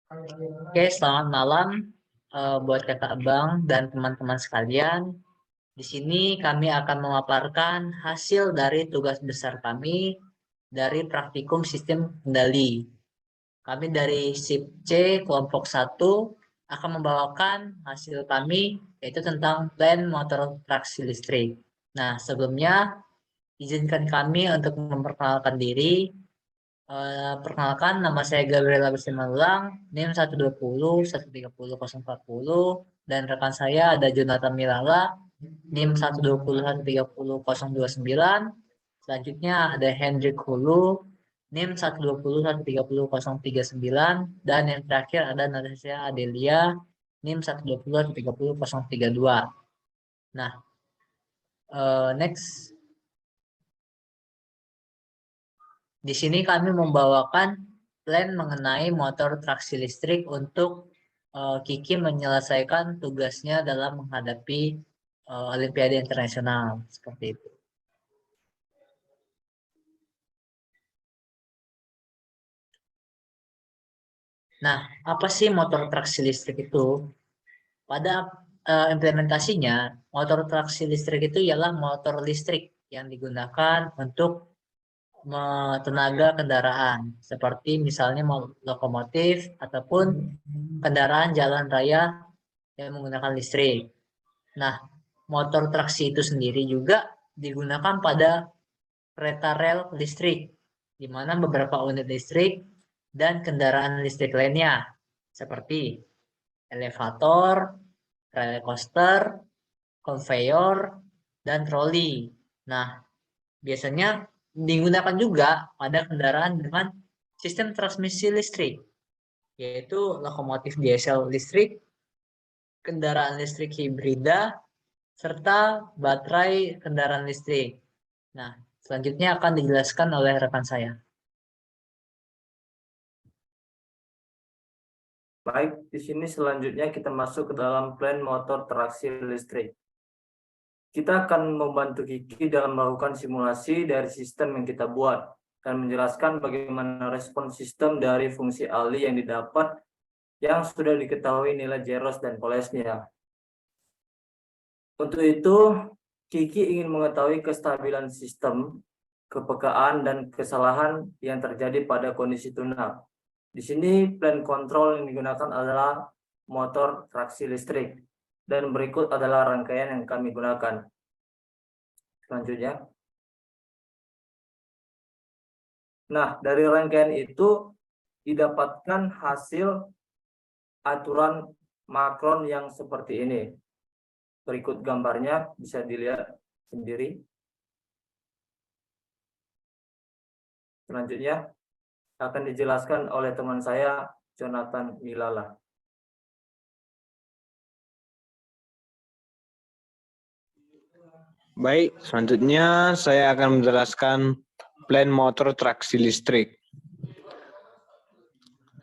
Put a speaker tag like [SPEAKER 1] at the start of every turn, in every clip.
[SPEAKER 1] Oke, selamat malam buat kakak Bang dan teman-teman sekalian. Di sini kami akan memaparkan hasil dari tugas besar kami dari praktikum sistem kendali. Kami dari SIP C kelompok 1 akan membawakan hasil kami yaitu tentang plan motor traksi listrik. Nah, sebelumnya izinkan kami untuk memperkenalkan diri. Perkenalkan, nama saya Gabriel Agustin Magelang, NIM 120 130 040, dan rekan saya ada Jonathan Milala, NIM 120 130 029. Selanjutnya ada Hendrik Hulu, NIM 120 130 039, dan yang terakhir ada Natasha Adelia, NIM 120 130 032. Nah, next. Di sini kami membawakan plan mengenai motor traksi listrik untuk Kiki menyelesaikan tugasnya dalam menghadapi Olimpiade Internasional seperti itu. Nah, apa sih motor traksi listrik itu? Pada implementasinya, motor traksi listrik itu ialah motor listrik yang digunakan untuk tenaga kendaraan, seperti misalnya lokomotif ataupun kendaraan jalan raya yang menggunakan listrik. Nah, motor traksi itu sendiri juga digunakan pada kereta rel listrik, di mana beberapa unit listrik dan kendaraan listrik lainnya, seperti elevator, roller coaster, conveyor, dan troli. Nah, biasanya digunakan juga pada kendaraan dengan sistem transmisi listrik, yaitu lokomotif diesel listrik, kendaraan listrik hibrida, serta baterai kendaraan listrik. Nah, selanjutnya akan dijelaskan oleh rekan saya.
[SPEAKER 2] Baik, di sini selanjutnya kita masuk ke dalam plan motor traksi listrik. Kita akan membantu Kiki dalam melakukan simulasi dari sistem yang kita buat dan menjelaskan bagaimana respon sistem dari fungsi alih yang didapat yang sudah diketahui nilai Zeros dan Polesnya. Untuk itu, Kiki ingin mengetahui kestabilan sistem, kepekaan, dan kesalahan yang terjadi pada kondisi tuna. Di sini plan kontrol yang digunakan adalah motor traksi listrik, dan berikut adalah rangkaian yang kami gunakan. Selanjutnya. Nah, dari rangkaian itu didapatkan hasil aturan makron yang seperti ini. Berikut gambarnya, bisa dilihat sendiri. Selanjutnya akan dijelaskan oleh teman saya, Jonathan Milala.
[SPEAKER 3] Baik, selanjutnya saya akan menjelaskan plan motor traksi listrik.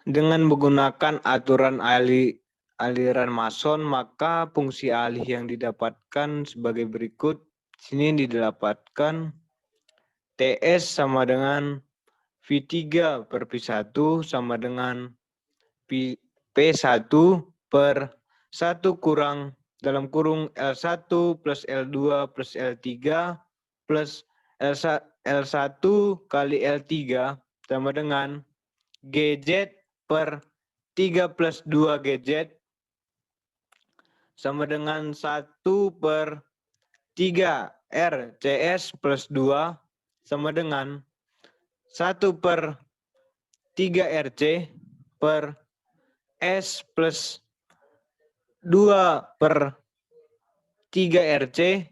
[SPEAKER 3] Dengan menggunakan aturan aliran Mason, maka fungsi alih yang didapatkan sebagai berikut. Sini didapatkan TS sama dengan V3 per V1 sama dengan P1 per 1 kurang dalam kurung L1 plus L2 plus L3 plus L1 kali L3 sama dengan GZ per 3 plus 2 GZ sama dengan 1 per 3 R CS plus 2 sama dengan 1 per 3 RC per S plus 2 per 3 RC.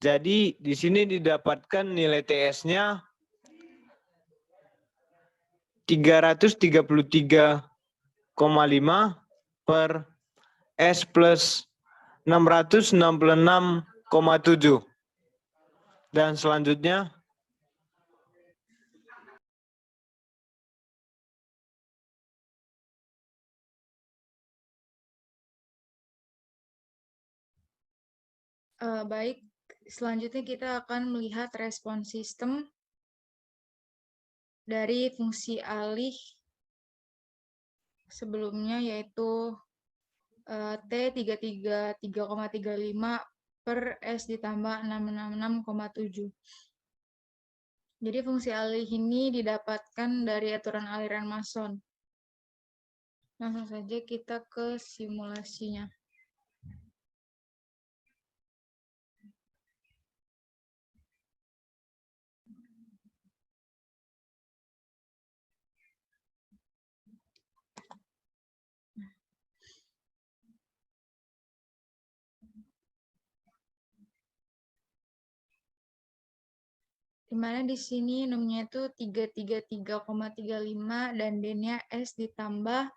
[SPEAKER 3] Jadi di sini didapatkan nilai TS-nya 333,5 per S plus 666,7. Dan selanjutnya
[SPEAKER 4] baik, selanjutnya kita akan melihat respon sistem dari fungsi alih sebelumnya, yaitu T 333,35 per S ditambah 666,7. Jadi fungsi alih ini didapatkan dari aturan aliran Mason. Langsung saja kita ke simulasinya. Di mana di sini numnya itu 333,35 dan D-nya S ditambah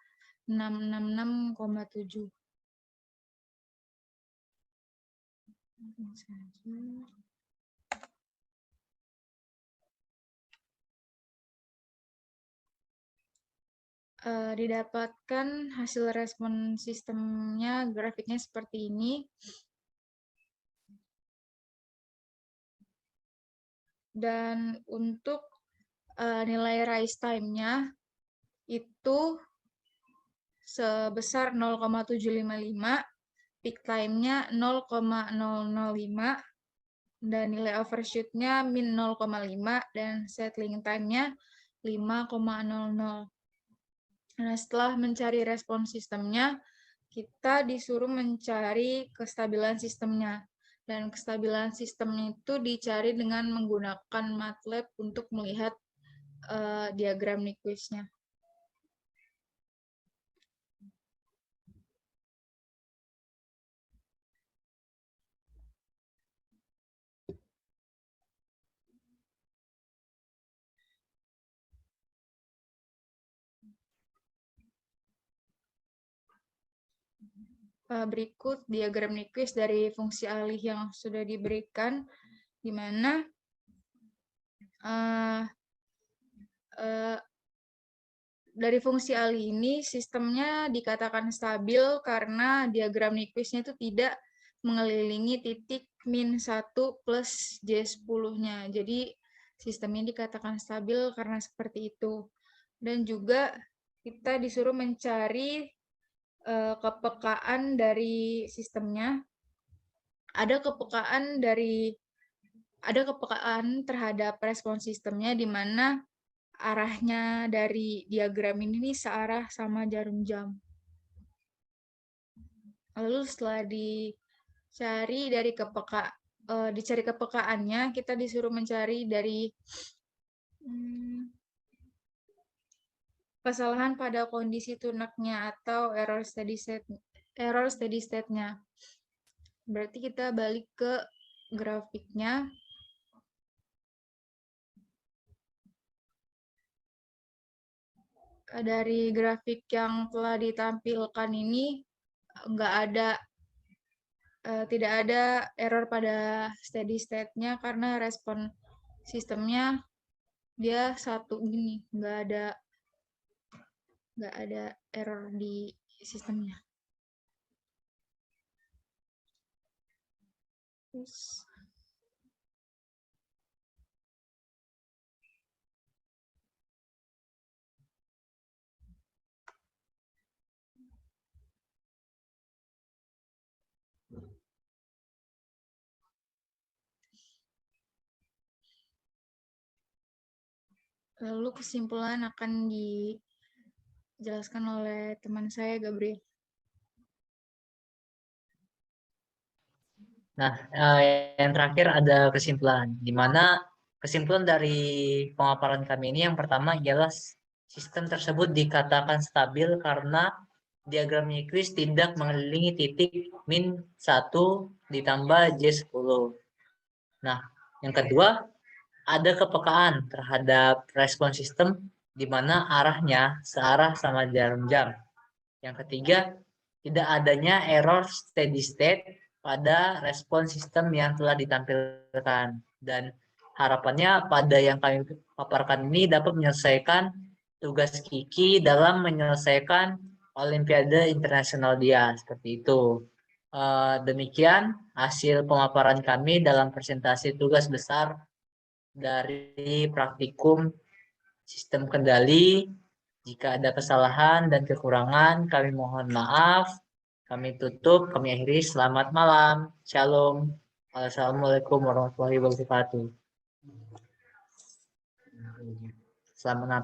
[SPEAKER 4] 666,7. Didapatkan hasil respon sistemnya, grafiknya seperti ini. Dan untuk nilai rise time-nya itu sebesar 0,755, peak time-nya 0,005, dan nilai overshoot-nya min 0,5, dan settling time-nya 5,00. Nah, setelah mencari respon sistemnya, kita disuruh mencari kestabilan sistemnya. Dan kestabilan sistem itu dicari dengan menggunakan MATLAB untuk melihat diagram Nyquist-nya. Berikut diagram Nyquist dari fungsi alih yang sudah diberikan, di mana dari fungsi alih ini sistemnya dikatakan stabil karena diagram Nyquist-nya itu tidak mengelilingi titik min 1 plus J10-nya. Jadi sistemnya dikatakan stabil karena seperti itu. Dan juga kita disuruh mencari kepekaan dari sistemnya. Ada kepekaan terhadap respon sistemnya, di mana arahnya dari diagram ini searah sama jarum jam. Lalu setelah dicari kepekaannya, kita disuruh mencari dari kesalahan pada kondisi tunaknya atau error steady state-nya. Berarti kita balik ke grafiknya. Dari grafik yang telah ditampilkan ini tidak ada error pada steady state-nya karena respon sistemnya dia satu gini, nggak ada error di sistemnya. Terus lalu kesimpulan akan dijelaskan oleh teman saya, Gabriel.
[SPEAKER 1] Nah, yang terakhir ada kesimpulan, di mana kesimpulan dari pemaparan kami ini yang pertama ialah sistem tersebut dikatakan stabil karena diagram Nyquist tidak mengelilingi titik min 1 ditambah J10. Nah, yang kedua, ada kepekaan terhadap respon sistem di mana arahnya searah sama jarum jam. Yang ketiga, tidak adanya error steady state pada respon sistem yang telah ditampilkan. Dan harapannya pada yang kami paparkan ini dapat menyelesaikan tugas Kiki dalam menyelesaikan Olimpiade Internasional dia. Seperti itu. Demikian hasil pemaparan kami dalam presentasi tugas besar dari praktikum sistem kendali Jika ada kesalahan dan kekurangan, kami mohon maaf. Kami tutup, kami akhiri. Selamat malam. Shalom. Assalamualaikum warahmatullahi wabarakatuh. Selamat Natal.